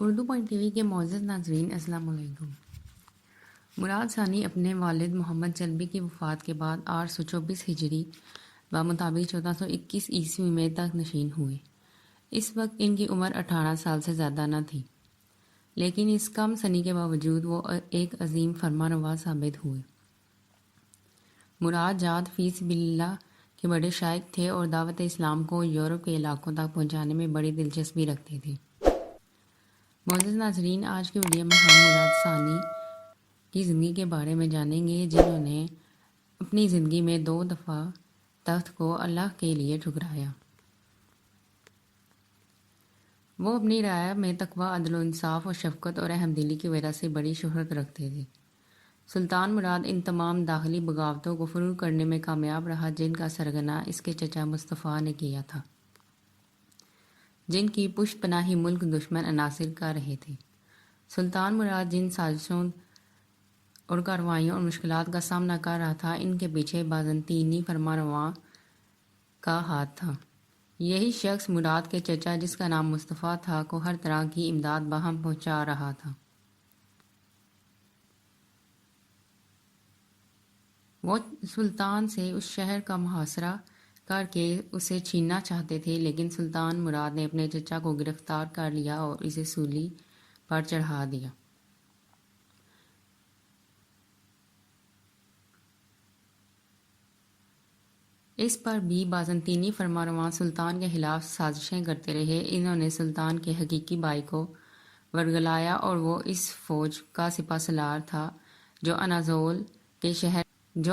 Urdu point T V کے معزز ناظرین السلام علیکم۔ مراد ثانی اپنے والد محمد چلبی کی وفات کے بعد 824 ہجری و مطابق 1421 عیسوی میں تخت نشین ہوئے۔ اس وقت ان کی عمر 18 سال سے زیادہ نہ تھی، لیکن اس کم سنی کے باوجود وہ ایک عظیم فرمانروا ثابت ہوئے۔ مراد جاد فی سبیل اللہ کے بڑے شائق تھے اور دعوت اسلام کو یورپ کے علاقوں تک پہنچانے میں بڑی دلچسپی رکھتے تھے۔ معزز ناظرین، آج کی ویڈیو میں ہم مراد ثانی کی زندگی کے بارے میں جانیں گے، جنہوں نے اپنی زندگی میں 2 دفعہ تخت کو اللہ کے لیے ٹھکرایا۔ وہ اپنی رعایا میں تقوی، عدل و انصاف اور شفقت اور رحم دلی کی وجہ سے بڑی شہرت رکھتے تھے۔ سلطان مراد ان تمام داخلی بغاوتوں کو فرو کرنے میں کامیاب رہا جن کا سرغنہ اس کے چچا مصطفیٰ نے کیا تھا، جن کی پشت پناہی ملک دشمن عناصر کر رہے تھے۔ سلطان مراد جن سازشوں اور کارروائیوں اور مشکلات کا سامنا کر رہا تھا، ان کے پیچھے بازنطینی فرمانرواں کا ہاتھ تھا۔ یہی شخص مراد کے چچا، جس کا نام مصطفیٰ تھا، کو ہر طرح کی امداد باہم پہنچا رہا تھا۔ وہ سلطان سے اس شہر کا محاصرہ کر کے اسے چھیننا چاہتے تھے، لیکن سلطان مراد نے اپنے چچا کو گرفتار کر لیا اور اسے سولی پر چڑھا دیا۔ اس پر بھی بازنطینی فرمانرواں سلطان کے خلاف سازشیں کرتے رہے۔ انہوں نے سلطان کے حقیقی بھائی کو ورگلایا اور وہ اس فوج کا سپہ سالار تھا جو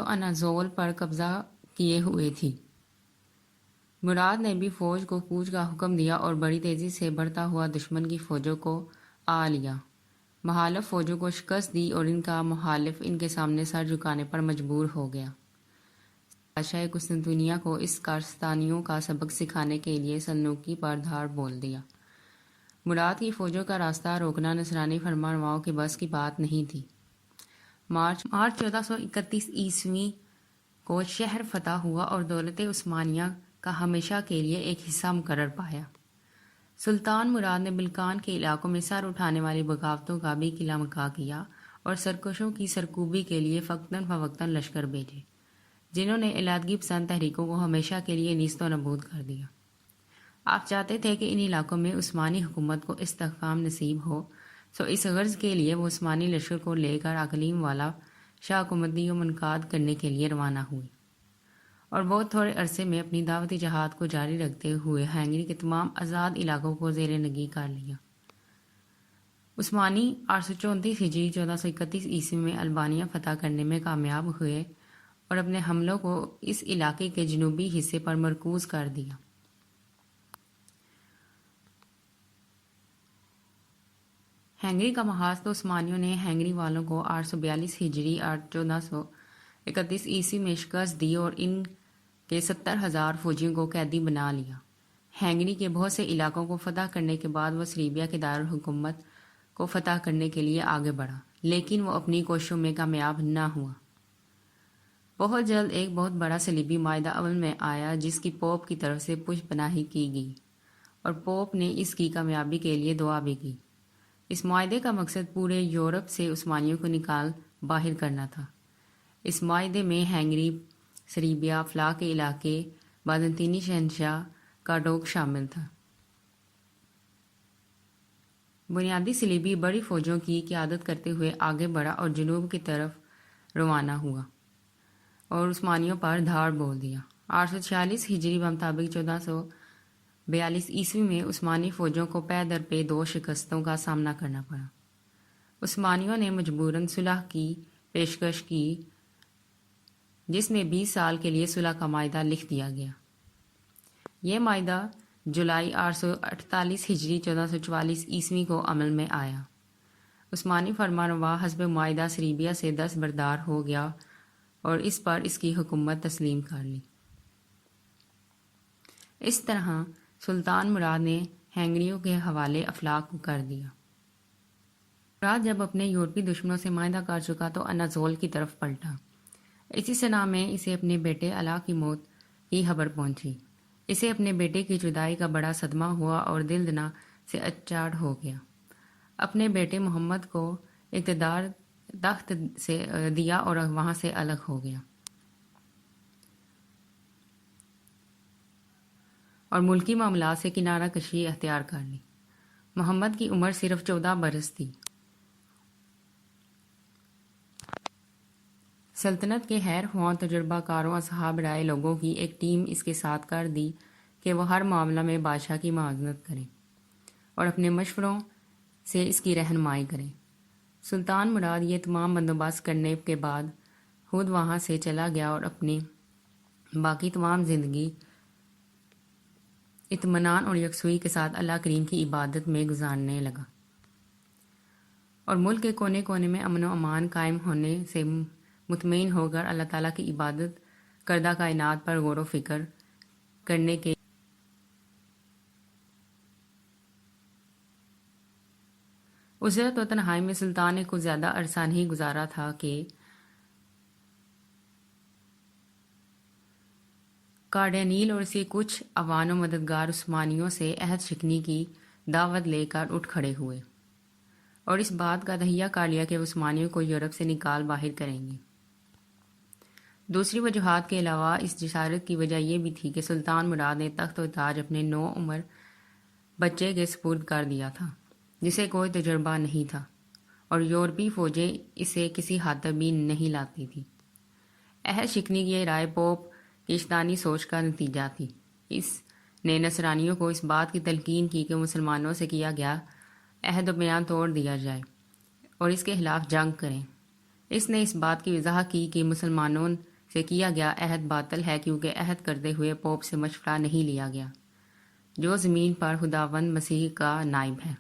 اناضول پر قبضہ کیے ہوئے تھی۔ مراد نے بھی فوج کو کوچ کا حکم دیا اور بڑی تیزی سے بڑھتا ہوا دشمن کی فوجوں کو آ لیا۔ مخالف فوجوں کو شکست دی اور ان کا مخالف ان کے سامنے سر جھکانے پر مجبور ہو گیا۔ بادشاہ قسطنطنیہ کو اس کارستانیوں کا سبق سکھانے کے لیے سلجوقی پر دھاڑ بول دیا۔ مراد کی فوجوں کا راستہ روکنا نصرانی فرمانرواؤں کے بس کی بات نہیں تھی۔ مارچ 1431 عیسوی کو شہر فتح ہوا اور دولت عثمانیہ کا ہمیشہ کے لیے ایک حصہ مقرر پایا۔ سلطان مراد نے بلقان کے علاقوں میں سر اٹھانے والی بغاوتوں کا بھی قلعہ مکہ کیا اور سرکشوں کی سرکوبی کے لیے وقتاً فوقتاً لشکر بھیجے، جنہوں نے علیحدگی پسند تحریکوں کو ہمیشہ کے لیے نیست و نابود کر دیا۔ آپ چاہتے تھے کہ ان علاقوں میں عثمانی حکومت کو استحکام نصیب ہو، سو اس غرض کے لیے وہ عثمانی لشکر کو لے کر اقلیم والا شاہ حکومتی کو منقاد کرنے کے لیے روانہ ہوئے، اور بہت تھوڑے عرصے میں اپنی دعوتی جہاد کو جاری رکھتے ہوئے ہنگری کے تمام آزاد علاقوں کو زیر نگی کر لیا۔ عثمانی 834 ہجری 1431 عیسوی میں البانیہ فتح کرنے میں کامیاب ہوئے اور اپنے حملوں کو اس علاقے کے جنوبی حصے پر مرکوز کر دیا۔ ہنگری کا محاذ تو عثمانیوں نے ہنگری والوں کو 842 ہجری 1431 عیسوی میں شکست دی اور ان کے 70,000 فوجیوں کو قیدی بنا لیا۔ ہنگری کے بہت سے علاقوں کو فتح کرنے کے بعد وہ سربیا کے دارالحکومت کو فتح کرنے کے لیے آگے بڑھا، لیکن وہ اپنی کوششوں میں کامیاب نہ ہوا۔ بہت جلد ایک بہت بڑا صلیبی معاہدہ عمل میں آیا، جس کی پوپ کی طرف سے پشت پناہی کی گئی، اور پوپ نے اس کی کامیابی کے لیے دعا بھی کی۔ اس معاہدے کا مقصد پورے یورپ سے عثمانیوں کو نکال باہر کرنا تھا۔ اس معاہدے میں ہنگری، سربیا، فلاح کے علاقے، بازنطینی شہنشاہ کاڈوک شامل تھا۔ بنیادی صلیبی بڑی فوجوں کی قیادت کرتے ہوئے آگے بڑھا اور جنوب کی طرف روانہ ہوا اور عثمانیوں پر دھاڑ بول دیا۔ 846 ہجری بمطابق 1442 عیسوی میں عثمانی فوجوں کو پے در پے 2 شکستوں کا سامنا کرنا پڑا۔ عثمانیوں نے مجبوراً صلح کی پیشکش کی، جس میں 20 سال کے لیے صلح کا معاہدہ لکھ دیا گیا۔ یہ معاہدہ جولائی 848 ہجری 1444 عیسوی کو عمل میں آیا۔ عثمانی فرمانروا حسب معاہدہ سربیا سے دستبردار ہو گیا اور اس پر اس کی حکومت تسلیم کر لی۔ اس طرح سلطان مراد نے ہنگریوں کے حوالے افلاک کر دیا۔ مراد جب اپنے یورپی دشمنوں سے معاہدہ کر چکا تو اناضول کی طرف پلٹا۔ اسی سنہ میں اسے اپنے بیٹے علا کی موت کی خبر پہنچی۔ اسے اپنے بیٹے کی جدائی کا بڑا صدمہ ہوا اور دل دنا سے اچاٹ ہو گیا۔ اپنے بیٹے محمد کو اقتدار تخت سے دیا اور وہاں سے الگ ہو گیا اور ملکی معاملات سے کنارہ کشی اختیار کر لی۔ محمد کی عمر صرف 14 برس تھی۔ سلطنت کے خیر خواہ تجربہ کاروں اصحاب رائے لوگوں کی ایک ٹیم اس کے ساتھ کر دی کہ وہ ہر معاملہ میں بادشاہ کی معاونت کریں اور اپنے مشوروں سے اس کی رہنمائی کریں۔ سلطان مراد یہ تمام بندوبست کرنے کے بعد خود وہاں سے چلا گیا اور اپنی باقی تمام زندگی اطمینان اور یکسوئی کے ساتھ اللہ کریم کی عبادت میں گزارنے لگا، اور ملک کے کونے کونے میں امن و امان قائم ہونے سے مطمئن ہو کر اللہ تعالیٰ کی عبادت کردہ کائنات پر غور و فکر کرنے کے اجرت و تنہائی میں سلطان نے کچھ زیادہ عرصہ نہیں گزارا تھا کہ کارڈینیل اور اسی کچھ اعوان و مددگار عثمانیوں سے عہد شکنی کی دعوت لے کر اٹھ کھڑے ہوئے اور اس بات کا تہیہ کر لیا کہ وہ عثمانیوں کو یورپ سے نکال باہر کریں گے۔ دوسری وجوہات کے علاوہ اس جسارت کی وجہ یہ بھی تھی کہ سلطان مراد نے تخت و تاج اپنے 9 عمر بچے کے سپرد کر دیا تھا جسے کوئی تجربہ نہیں تھا، اور یورپی فوجیں اسے کسی حد تک بھی نہیں لاتی تھی۔ عہد شکنی کی یہ رائے پوپ کی اشتانی سوچ کا نتیجہ تھی۔ اس نے نصرانیوں کو اس بات کی تلقین کی کہ مسلمانوں سے کیا گیا عہد و بیان توڑ دیا جائے اور اس کے خلاف جنگ کریں۔ اس نے اس بات کی وضاحت کی کہ مسلمانوں سے کیا گیا عہد باطل ہے کیونکہ عہد کرتے ہوئے پوپ سے مشورہ نہیں لیا گیا جو زمین پر خداوند مسیح کا نائب ہے۔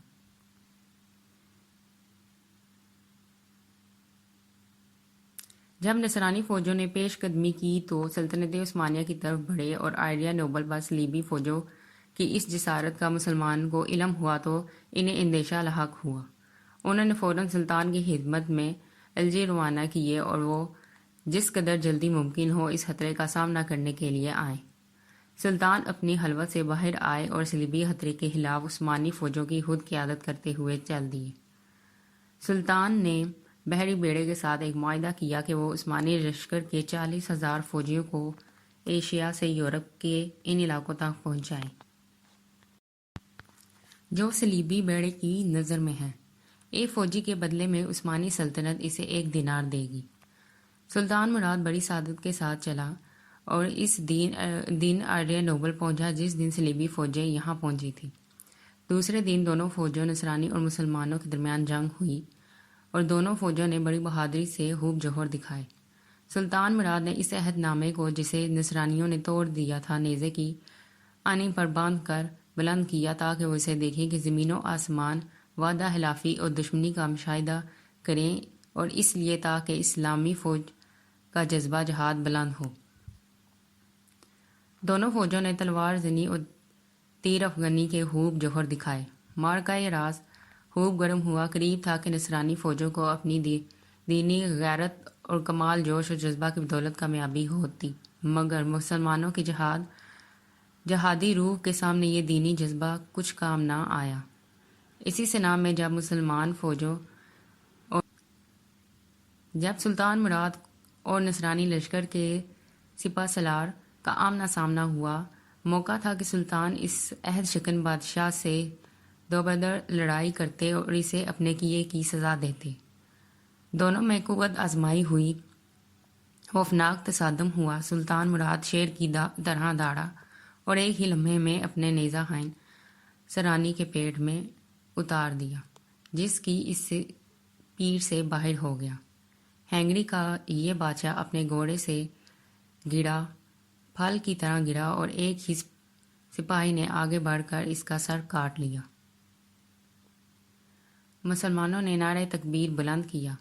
جب نصرانی فوجوں نے پیش قدمی کی تو سلطنت عثمانیہ کی طرف بڑھے اور آئریا نوبل پر صلیبی فوجوں کی اس جسارت کا مسلمان کو علم ہوا تو انہیں اندیشہ لاحق ہوا۔ انہوں نے فوراً سلطان کی خدمت میں الجی روانہ کیے اور وہ جس قدر جلدی ممکن ہو اس خطرے کا سامنا کرنے کے لیے آئے۔ سلطان اپنی خلوت سے باہر آئے اور صلیبی خطرے کے خلاف عثمانی فوجوں کی خود قیادت کرتے ہوئے چل دیے۔ سلطان نے بحری بیڑے کے ساتھ ایک معاہدہ کیا کہ وہ عثمانی لشکر کے 40,000 فوجیوں کو ایشیا سے یورپ کے ان علاقوں تک پہنچائے جو صلیبی بیڑے کی نظر میں ہیں۔ ایک فوجی کے بدلے میں عثمانی سلطنت اسے 1 دینار دے گی۔ سلطان مراد بڑی سعادت کے ساتھ چلا اور اس دن آئریا نوبل پہنچا جس دن صلیبی فوجیں یہاں پہنچی تھیں۔ دوسرے دن دونوں فوجوں نصرانی اور مسلمانوں کے درمیان جنگ ہوئی اور دونوں فوجوں نے بڑی بہادری سے خوب جوہر دکھائے۔ سلطان مراد نے اس عہد نامے کو جسے نصرانیوں نے توڑ دیا تھا نیزے کی آنی پر باندھ کر بلند کیا تاکہ وہ اسے دیکھیں کہ زمین و آسمان وعدہ خلافی اور دشمنی کا مشاہدہ کریں، اور اس لیے تاکہ اسلامی فوج کا جذبہ جہاد بلند ہو۔ دونوں فوجوں نے تلوار زنی اور تیر افغانی کے خوب جوہر دکھائے۔ معرکہ راز خوب گرم ہوا، قریب تھا کہ نصرانی فوجوں کو اپنی دینی غیرت اور کمال جوش و جذبہ کی بدولت کامیابی ہوتی، مگر مسلمانوں کی جہادی روح کے سامنے یہ دینی جذبہ کچھ کام نہ آیا۔ اسی سنہ میں جب سلطان مراد اور نصرانی لشکر کے سپہ سالار کا آمنا سامنا ہوا، موقع تھا کہ سلطان اس عہد شکن بادشاہ سے دوبدر لڑائی کرتے اور اسے اپنے کیے کی سزا دیتے۔ دونوں میں قوت آزمائی ہوئی، خوفناک تصادم ہوا۔ سلطان مراد شیر کی طرح دوڑا اور ایک ہی لمحے میں اپنے نیزہ خائن سرانی کے پیٹ میں اتار دیا جس کی اس سے پیٹ سے باہر ہو گیا۔ ہنگری کا یہ بادشاہ اپنے گھوڑے سے گرا، پھل کی طرح گرا، اور ایک ہی سپاہی نے آگے بڑھ کر اس کا سر کاٹ لیا۔ مسلمانوں نے نعرہ تکبیر بلند کیا۔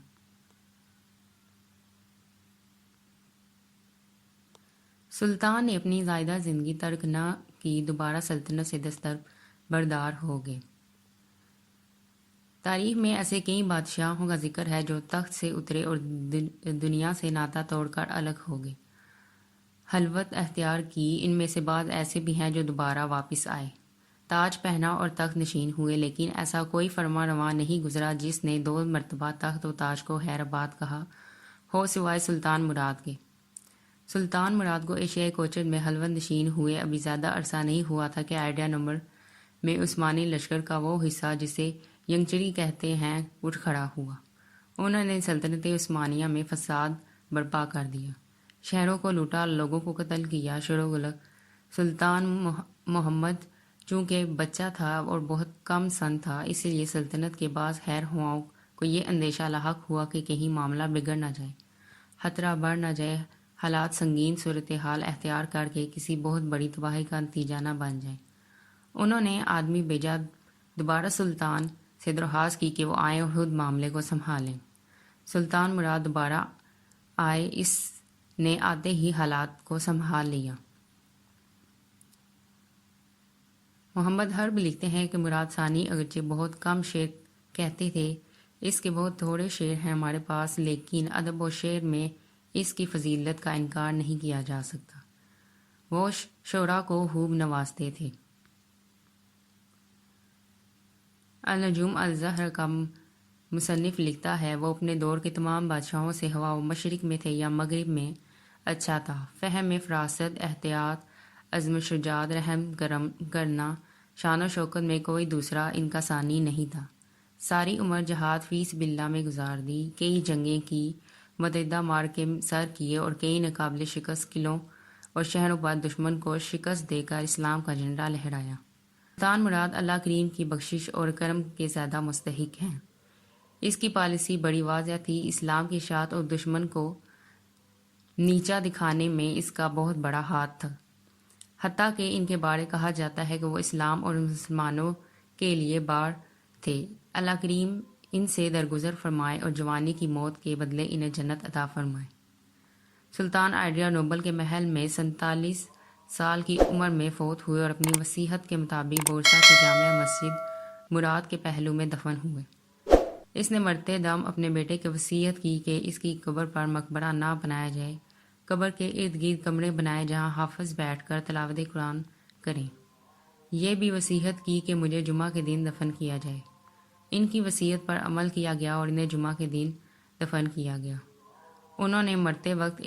سلطان نے اپنی زائدہ زندگی ترک نہ کی، دوبارہ سلطنت سے دستبردار ہو گئے۔ تاریخ میں ایسے کئی بادشاہوں کا ذکر ہے جو تخت سے اترے اور دنیا سے ناطہ توڑ کر الگ ہو گئے، خلوت اختیار کی۔ ان میں سے بعض ایسے بھی ہیں جو دوبارہ واپس آئے۔ تاج پہنا اور تخت نشین ہوئے، لیکن ایسا کوئی فرما رواں نہیں گزرا جس نے 2 مرتبہ تخت و تاج کو خیر آباد کہا ہو سوائے سلطان مراد کے۔ سلطان مراد کو ایشیائی کوچر میں حلوت نشین ہوئے ابھی زیادہ عرصہ نہیں ہوا تھا کہ آئیڈیا نمبر میں عثمانی لشکر کا وہ حصہ جسے ینگچری کہتے ہیں اٹھ کھڑا ہوا۔ انہوں نے سلطنت عثمانیہ میں فساد برپا کر دیا، شہروں کو لوٹا، لوگوں کو قتل کیا، سلطان محمد چونکہ بچہ تھا اور بہت کم سن تھا، اس لیے سلطنت کے بعض خیر خواہوں کو یہ اندیشہ لاحق ہوا کہ کہیں معاملہ بگڑ نہ جائے، خطرہ بڑھ نہ جائے، حالات سنگین صورتحال اختیار کر کے کسی بہت بڑی تباہی کا نتیجہ نہ بن جائے۔ انہوں نے آدمی بھیجا، دوبارہ سلطان سے درخواست کی کہ وہ آئیں اور خود معاملے کو سنبھالیں۔ سلطان مراد دوبارہ آئے، اس نے آتے ہی حالات کو سنبھال لیا۔ محمد حرب لکھتے ہیں کہ مراد ثانی اگرچہ بہت کم شعر کہتے تھے، اس کے بہت تھوڑے شعر ہیں ہمارے پاس، لیکن ادب و شعر میں اس کی فضیلت کا انکار نہیں کیا جا سکتا۔ وہ شعراء کو خوب نوازتے تھے۔ النجوم الزہر کا مصنف لکھتا ہے، وہ اپنے دور کے تمام بادشاہوں سے ہوا وہ مشرق میں تھے یا مغرب میں اچھا تھا، فہم میں فراست، احتیاط، عزم شجاعت، رحم کرنا، شان و شوکت میں کوئی دوسرا ان کا ثانی نہیں تھا۔ ساری عمر جہاد فی سبیل اللہ میں گزار دی، کئی جنگیں کی، متعدد معرکے سر کیے اور کئی ناقابل شکست قلعوں اور شہروں پر دشمن کو شکست دے کر اسلام کا جھنڈا لہرایا۔ سلطان مراد اللہ کریم کی بخشش اور کرم کے زیادہ مستحق ہیں۔ اس کی پالیسی بڑی واضح تھی، اسلام کی اشاعت اور دشمن کو نیچا دکھانے میں اس کا بہت بڑا ہاتھ تھا، حتیٰ کہ ان کے بارے کہا جاتا ہے کہ وہ اسلام اور مسلمانوں کے لیے بار تھے۔ اللہ کریم ان سے درگزر فرمائے اور جوانی کی موت کے بدلے انہیں جنت عطا فرمائے۔ سلطان آئیڈیا نوبل کے محل میں 47 سال کی عمر میں فوت ہوئے اور اپنی وصیت کے مطابق بورسا کی جامع مسجد مراد کے پہلو میں دفن ہوئے۔ اس نے مرتے دم اپنے بیٹے کی وصیت کی کہ اس کی قبر پر مقبرہ نہ بنایا جائے، قبر کے ارد گرد کمرے بنائے جہاں حافظ بیٹھ کر تلاوت قرآن کریں۔ یہ بھی وصیت کی کہ مجھے جمعہ کے دن دفن کیا جائے۔ ان کی وصیت پر عمل کیا گیا اور انہیں جمعہ کے دن دفن کیا گیا۔ انہوں نے مرتے وقت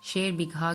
شعر بھی کہا